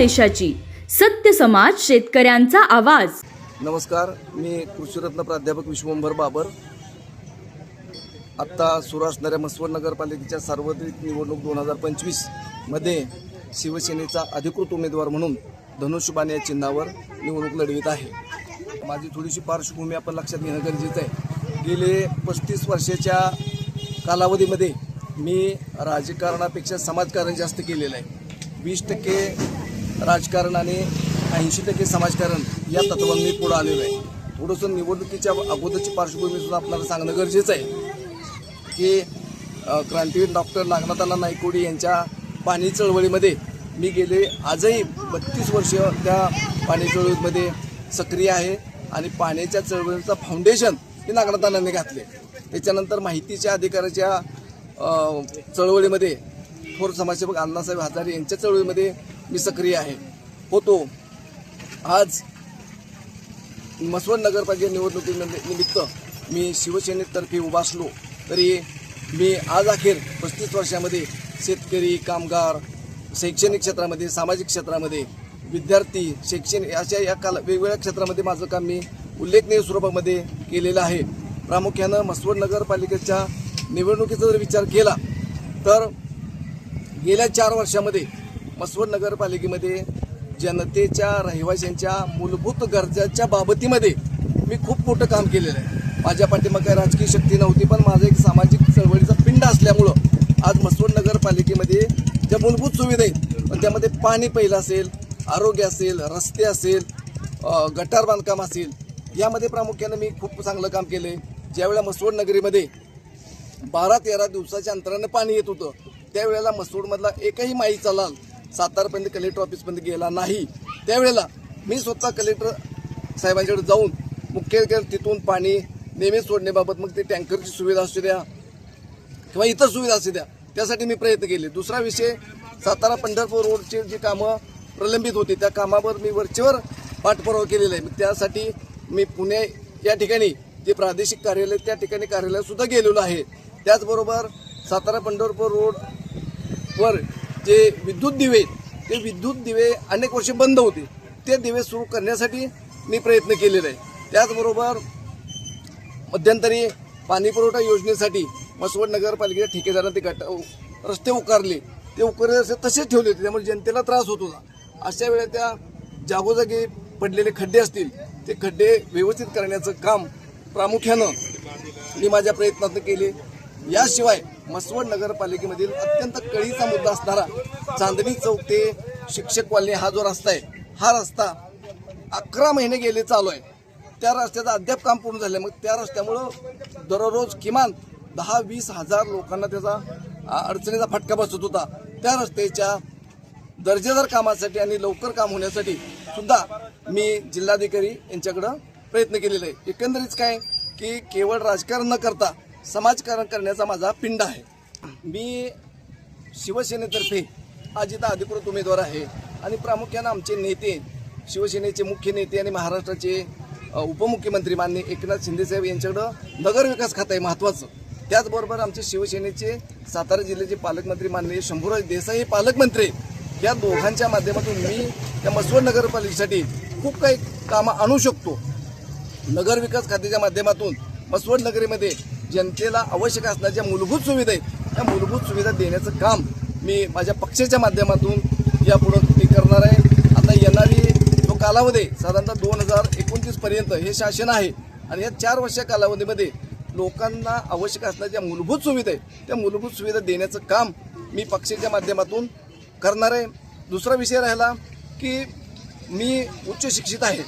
देशाची. सत्य समाज, शेतकऱ्यांचा आवाज. नमस्कार, मी कृषीरत्न प्राध्यापक विश्वंभर बाबर. आत्ता सुरू असणाऱ्या मसवड नगरपालिकेच्या सार्वत्रिक निवडणूक 2025 मध्ये शिवसेनेचा अधिकृत उमेदवार म्हणून धनुष्यबाण या चिन्हावर निवडणूक लढवित आहे. माझी थोडीशी पार्श्वभूमी आपण लक्षात घेणं गरजेचं आहे. गेले 35 वर्षाच्या कालावधीमध्ये मी राजकारणापेक्षा समाजकारण जास्त केलेलं आहे. 20% राजकारण आणि 80% समाजकारण या तत्वांनी पुढे आलेलो आहे. थोडंसं निवडणुकीच्या अगोदरची पार्श्वभूमी सुद्धा आपल्याला सांगणं गरजेचं आहे की क्रांतीवीर डॉक्टर नागनाथांना नायकोडी यांच्या पाणी चळवळीमध्ये मी गेले आजही 32 वर्ष त्या पाणी चळवळीमध्ये सक्रिय आहे आणि पाण्याच्या चळवळीचं फाउंडेशन हे नागनाथांनी घातले. त्याच्यानंतर माहितीच्या अधिकाराच्या चळवळीमध्ये थोर समाजसेवक अण्णासाहेब हजारे यांच्या चळवळीमध्ये मी सक्रिय होतो. आज मसवड नगरपालिका निवडणुकीनिमित्त मी शिवसेनेतर्फे उभा असलो तरी मी आज अखेर 35 वर्षामध्ये शेतकरी, कामगार, शैक्षणिक क्षेत्रामध्ये, सामाजिक क्षेत्रामध्ये, विद्यार्थी, शैक्षणिक अशा या वेगवेगळ्या क्षेत्रामध्ये माझं काम मी उल्लेखनीय स्वरूपामध्ये केलेलं आहे. प्रामुख्यानं मसवड नगरपालिकेच्या निवडणुकीचा जर विचार केला तर गेल्या 4 वर्षामध्ये मसवड नगरपालिकेमध्ये जनतेच्या, रहिवाशांच्या मूलभूत गरजाच्या बाबतीमध्ये मी खूप मोठं काम केलेलं आहे. माझ्या पाठीमागे काही राजकीय शक्ती नव्हती, पण माझं एक सामाजिक चळवळीचा पिंड असल्यामुळं आज मसवड नगरपालिकेमध्ये ज्या मूलभूत सुविधा आहेत, पण त्यामध्ये पाणी पहिलं असेल, आरोग्य असेल, रस्ते असेल, गटार बांधकाम असेल, यामध्ये प्रामुख्यानं मी खूप चांगलं काम केलं आहे. ज्यावेळेला मसवड नगरीमध्ये 12-13 दिवसाच्या अंतरानं पाणी येत होतं, त्यावेळेला मसवडमधला एकही माईचा लाल सातारपर्यंत कलेक्टर ऑफिसपर्यंत गेला नाही. त्यावेळेला मी स्वतः कलेक्टर साहेबांच्याकडे जाऊन मुख्य तिथून पाणी नेहमी सोडण्याबाबत, मग ते टँकरची सुविधा असू द्या किंवा इतर सुविधा असू द्या, त्यासाठी मी प्रयत्न केले. दुसरा विषय, सातारा पंढरपूर रोडची जी कामं प्रलंबित होती त्या कामावर मी वरचेवर पाठपुरावा केलेला आहे. त्यासाठी मी पुणे या ठिकाणी जे प्रादेशिक कार्यालय त्या ठिकाणी कार्यालयातसुद्धा गेलेलो आहे. त्याचबरोबर सातारा पंढरपूर रोडवर जे विद्युत दिवे, ते विद्युत दिवे अनेक वर्षे बंद होते, ते दिवे सुरू करण्यासाठी मी प्रयत्न केलेला आहे. त्याचबरोबर मध्यंतरी पाणीपुरवठा योजनेसाठी मसवड नगरपालिकेच्या ठेकेदारांनी रस्ते उकारले, ते उकारले असे तसेच ठेवले होते, त्यामुळे जनतेला त्रास होत होता. अशा वेळेला त्या जागोजागी पडलेले खड्डे असतील, ते खड्डे व्यवस्थित करण्याचं काम प्रामुख्यानं मी माझ्या प्रयत्नातून केले. याशिवाय मसवड नगरपालिकेमधील अत्यंत कळीचा मुद्दा असणारा चांदणी चौक ते शिक्षक कॉलनी हा जो रस्ता आहे, हा रस्ता 11 महिने गेले चालू आहे. त्या रस्त्याचं अद्याप काम पूर्ण झालं. मग त्या रस्त्यामुळं दररोज किमान 10-20 हजार लोकांना त्याचा अडचणीचा फटका बसत होता. त्या रस्त्याच्या दर्जेदार कामासाठी आणि लवकर काम होण्यासाठी सुद्धा मी जिल्हाधिकारी यांच्याकडं प्रयत्न केलेला आहे. एकंदरीत काय की केवळ राजकारण न करता समाजकारण करण्याचा माझा पिंड आहे. मी शिवसेनेतर्फे आज इथं अधिकृत उमेदवार आहे आणि प्रामुख्यानं आमचे नेते, शिवसेनेचे मुख्य नेते आणि महाराष्ट्राचे उपमुख्यमंत्री माननीय एकनाथ शिंदेसाहेब यांच्याकडं नगरविकास खातं आहे महत्त्वाचं. त्याचबरोबर आमचे शिवसेनेचे सातारा जिल्ह्याचे पालकमंत्री माननीय शंभूराज देसाई हे पालकमंत्री, या दोघांच्या माध्यमातून मी त्या मसवड नगरपालिकेसाठी खूप काही कामं आणू शकतो. नगरविकास खात्याच्या माध्यमातून मसवड नगरीमध्ये जनतेला आवश्यक असणाऱ्या ज्या मूलभूत सुविधा आहेत, त्या मूलभूत सुविधा देण्याचं काम मी माझ्या पक्षाच्या माध्यमातून यापुढं मी करणार आहे. आता येणारी जो कालावधी साधारणतः 2029 पर्यंत हे शासन आहे आणि या 4 वर्षा कालावधीमध्ये लोकांना आवश्यक असणाऱ्या ज्या मूलभूत सुविधा आहेत, त्या मूलभूत सुविधा देण्याचं काम मी पक्षाच्या माध्यमातून करणार आहे. दुसरा विषय राहिला की मी उच्च शिक्षित आहे.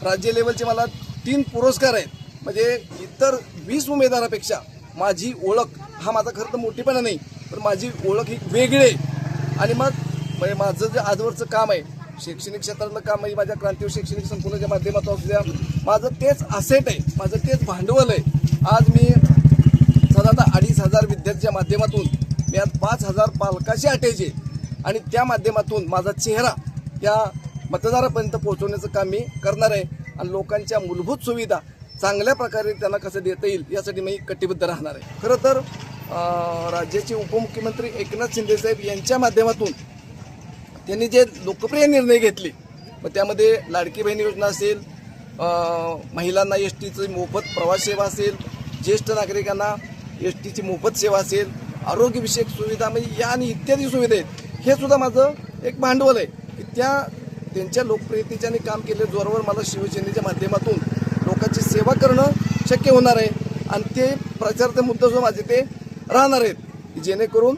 राज्य लेवलचे मला 3 पुरस्कार आहेत. म्हणजे इतर 20 उमेदवारापेक्षा माझी ओळख, हा माझा खरं तर मोठेपणा नाही, पण माझी ओळख ही वेगळी आहे. आणि मग म्हणजे माझं जे आजवरचं काम आहे, शैक्षणिक क्षेत्रातलं काम आहे, माझ्या क्रांतीवीर शैक्षणिक संकुलाच्या माध्यमातून असू द्या, माझं तेच असेट आहे, माझं तेच भांडवल आहे. आज मी साधारणतः 2,500 विद्यार्थ्यांच्या माध्यमातून मी आज 5,000 पालकाचे अटॅचे आणि त्या माध्यमातून माझा चेहरा या मतदारापर्यंत पोहोचवण्याचं काम मी करणार आहे. आणि लोकांच्या मूलभूत सुविधा चांगल्या प्रकारे त्यांना कसं देता येईल यासाठी मी कटिबद्ध राहणार आहे. खरं तर राज्याचे उपमुख्यमंत्री एकनाथ शिंदेसाहेब यांच्या माध्यमातून त्यांनी जे लोकप्रिय निर्णय घेतले, मग त्यामध्ये लाडकी बहीण योजना असेल, महिलांना एस टीची मोफत प्रवास सेवा असेल, ज्येष्ठ नागरिकांना एस टीची मोफत सेवा असेल, आरोग्यविषयक सुविधा म्हणजे या आणि इत्यादी सुविधा आहेत. हे सुद्धा माझं एक भांडवल आहे की त्यांच्या लोकप्रियतेच्या आणि काम केलेल्या जोरावर मला शिवसेनेच्या माध्यमातून लोकांची सेवा करणं शक्य होणार आहे. आणि ते प्रचाराचे मुद्दा जो माझे ते राहणार आहेत की जेणेकरून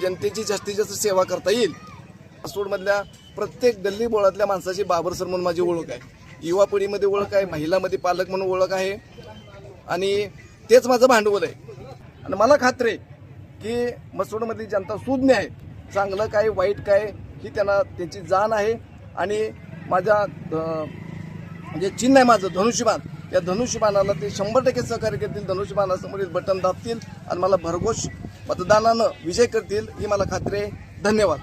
जनतेची जास्तीत जास्त सेवा करता येईल. सासवडमधल्या प्रत्येक गल्ली बोळातल्या माणसाची बाबर सर म्हणून माझी ओळख आहे, युवा पिढीमध्ये ओळख आहे, महिलामध्ये पालक म्हणून ओळख आहे आणि तेच माझं भांडवल आहे. आणि मला खात्री आहे की मसवडमधली जनता सुज्ञ आहे, चांगलं काय वाईट काय ही त्यांची जाण आहे. आणि माझ्या जे चिन्ह आहे माझं धनुष्यबाण, त्या धनुष्यबाणाला ते 100% सहकार्य करतील, धनुष्यबाणासमोरील बटन दाबतील आणि मला भरघोष मतदानानं विजय करतील ही मला खात्री आहे. धन्यवाद.